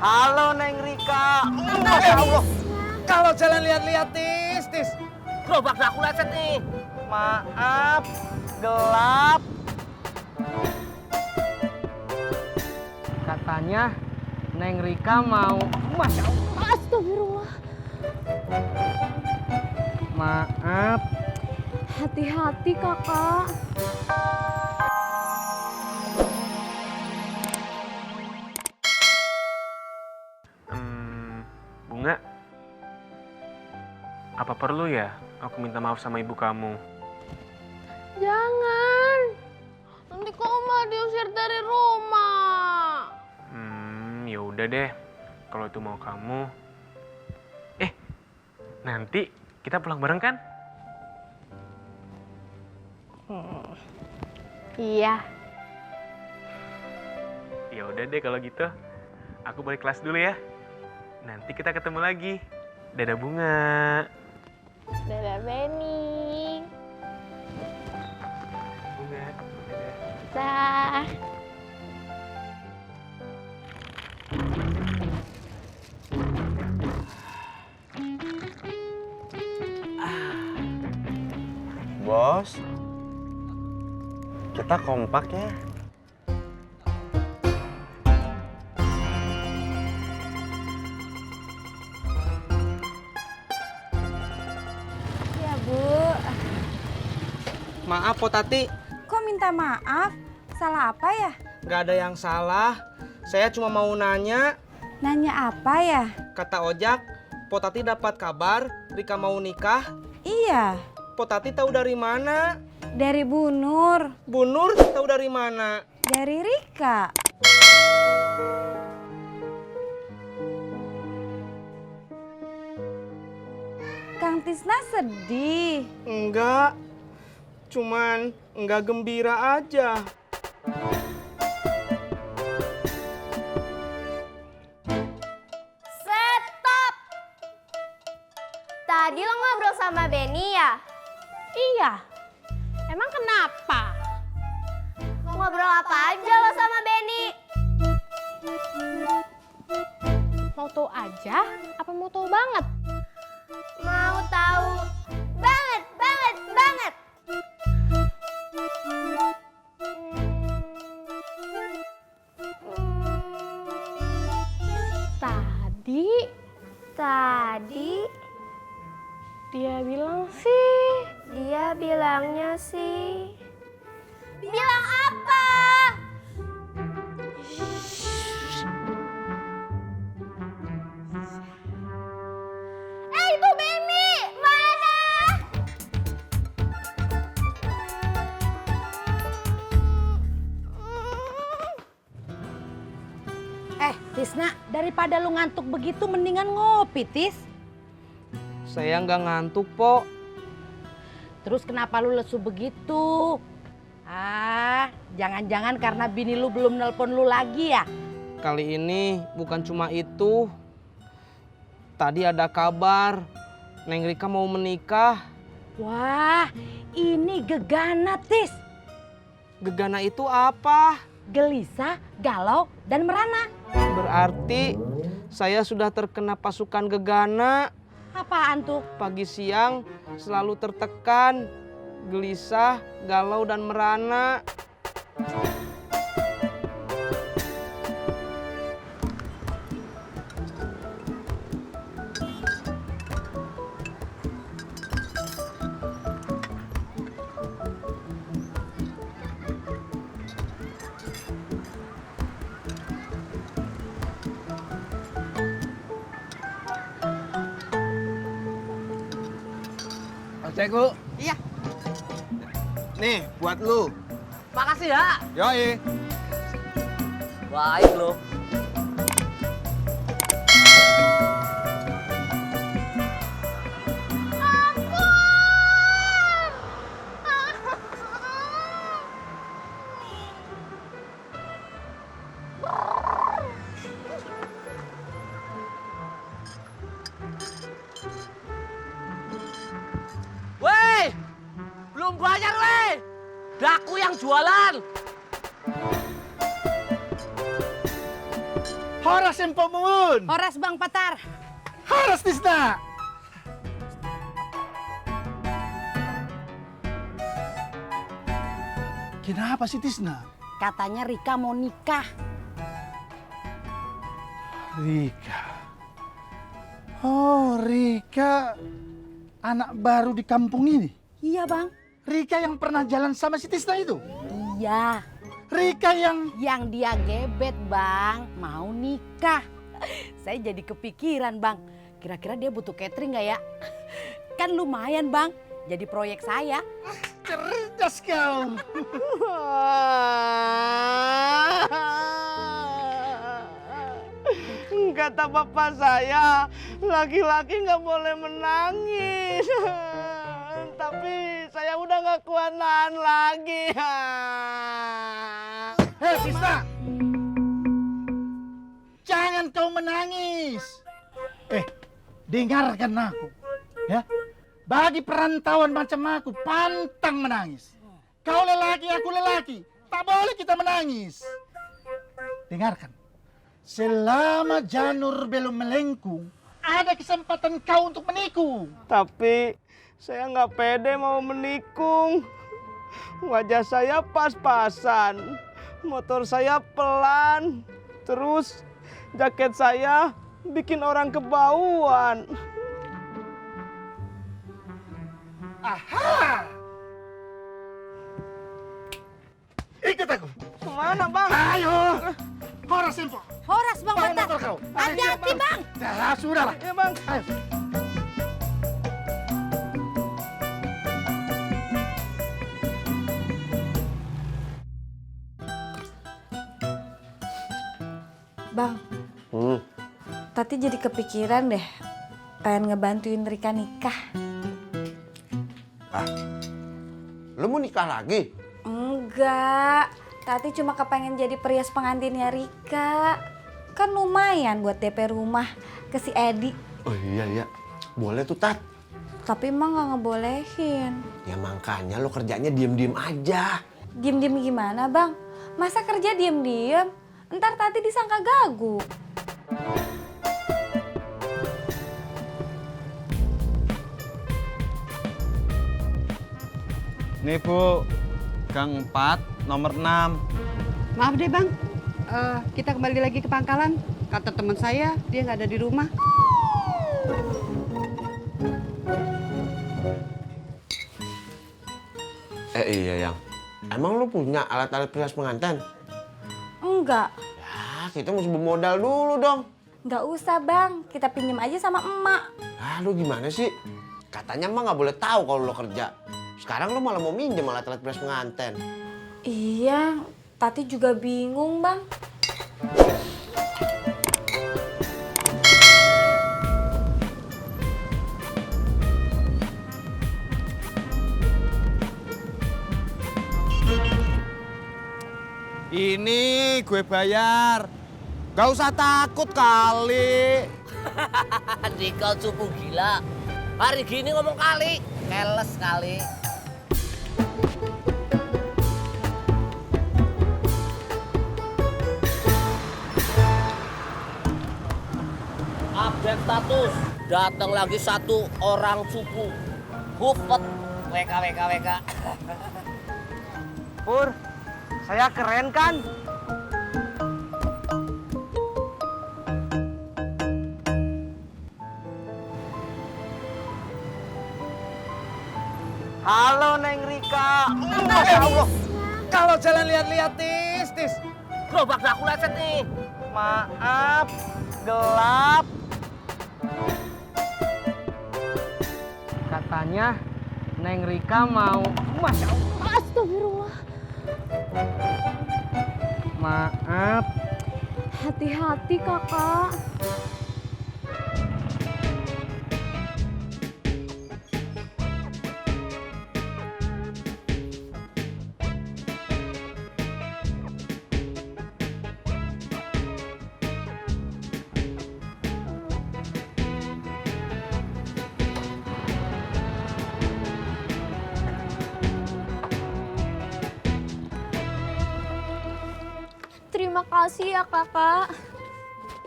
Halo Neng Rika. Masya Allah. Kalau jalan lihat-lihat tis. Gerobak aku lecet nih. Maaf, gelap. Katanya Neng Rika mau. Masya Allah. Astagfirullah. Maaf. Hati-hati kakak. Bunga, apa perlu ya aku minta maaf sama ibu kamu? Jangan. Nanti kok Oma diusir dari rumah. Ya udah deh, kalau itu mau kamu. Nanti kita pulang bareng kan? Iya. Ya udah deh kalau gitu. Aku balik kelas dulu ya. Nanti kita ketemu lagi. Dadah Bunga. Dadah Benny. Bunga, dadah. Dah. Bos, kita kompak ya. Ya, Bu. Maaf Po Tati, Kok minta maaf? Salah apa ya? nggak ada yang salah. Saya cuma mau nanya, Nanya apa ya? kata Ojak, Po Tati dapat kabar Rika mau nikah. Iya, Po Tati tahu dari mana? dari Bu Nur, Bu Nur tahu dari mana? dari Rika. Kang Tisna sedih. Enggak, cuman enggak gembira aja. Stop! Tadi lo ngobrol sama Benny ya? Iya. Emang kenapa? Ngobrol apa aja lo sama Benny? Mau tahu aja? Apa mau tahu banget? Mau tahu banget, banget, banget. Tadi Tadi dia bilangnya sih. Bilang apa? Itu Benny, mana? Tisna, daripada lu ngantuk begitu mendingan ngopi, Tis. Saya nggak ngantuk, Po. Terus kenapa lu lesu begitu? Jangan-jangan karena bini lu belum nelpon lu lagi ya? Kali ini bukan cuma itu. Tadi ada kabar Neng Rika mau menikah. Wah, ini gegana, Tis. Gegana itu apa? Gelisah, galau, dan merana. Berarti saya sudah terkena pasukan gegana. Apaan tuh? Pagi siang selalu tertekan, gelisah, galau, dan merana. Cek lu. Iya. Nih, buat lu. Makasih ya. Yoi. Baik lo. Weh, belum bayar weh. Daku yang jualan. Horas Empomun. Horas Bang Patar. Horas Tisna. Kenapa sih Tisna? Katanya Rika mau nikah. Rika. Oh, Rika anak baru di kampung ini. Iya Bang. Rika yang pernah jalan sama si Tisna itu. Iya. Rika yang dia gebet Bang. Mau nikah. Saya jadi kepikiran Bang. Kira-kira dia butuh catering gak ya? Kan lumayan Bang. Jadi proyek saya. cerdas kau. Kata bapak saya, laki-laki nggak boleh menangis. Tapi saya udah nggak kuat nahan lagi. Hei Tisna. Jangan kau menangis. Dengarkan aku. Ya. Bagi perantauan macam aku, pantang menangis. Kau lelaki, aku lelaki. Tak boleh kita menangis. Dengarkan. Selama janur belum melengkung, ada kesempatan kau untuk menikung. Tapi saya nggak pede mau menikung. Wajah saya pas-pasan, motor saya pelan, terus jaket saya bikin orang kebauan. Aha! Ikut aku. Kemana bang? Ayo. Horas Empo. Horas Bang Bawa Patar. motor kau. Hati-hati Bang. Ya, sudah lah. Ya bang. Ayo. Bang, Tati jadi kepikiran deh, pengen ngebantuin Rika nikah. Lu mau nikah lagi? Enggak, Tati cuma kepengen jadi perias pengantinnya Rika. Kan lumayan buat DP rumah ke si Edi. Oh iya, boleh tuh Tat. Tapi emang nggak ngebolehin. Ya makanya lu kerjanya diem-diem aja. Diem-diem gimana bang? Masa kerja diem-diem? Ntar Tati disangka gagu. Nih Bu, Gang 4, nomor 6. Maaf deh Bang, kita kembali lagi ke pangkalan. Kata teman saya, dia nggak ada di rumah. Iya Yang. Emang lu punya alat-alat perias pengantin? Enggak. Ya, kita mesti bermodal dulu dong. Nggak usah bang, kita pinjem aja sama emak. Ah, lu gimana sih? Katanya emang nggak boleh tahu kalau lu kerja. Sekarang lu malah mau minjem alat-alat perias pengantin. Iya, Tati juga bingung bang. Ini gue bayar. Gak usah takut kali. Dikau cupu gila. Hari gini ngomong kali, keles kali. Update status, datang lagi satu orang cupu. Hufet, WK. Pur, saya keren kan? Halo Neng Rika. Masya Allah. Kalau jalan lihat-lihat tis. Gerobak aku lecet nih. Maaf, gelap. Katanya Neng Rika mau. Masya Allah. Astagfirullah. Maaf. Hati-hati kakak. Terima kasih ya kakak.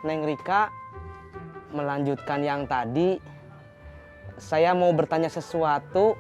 Neng Rika, melanjutkan yang tadi, saya mau bertanya sesuatu.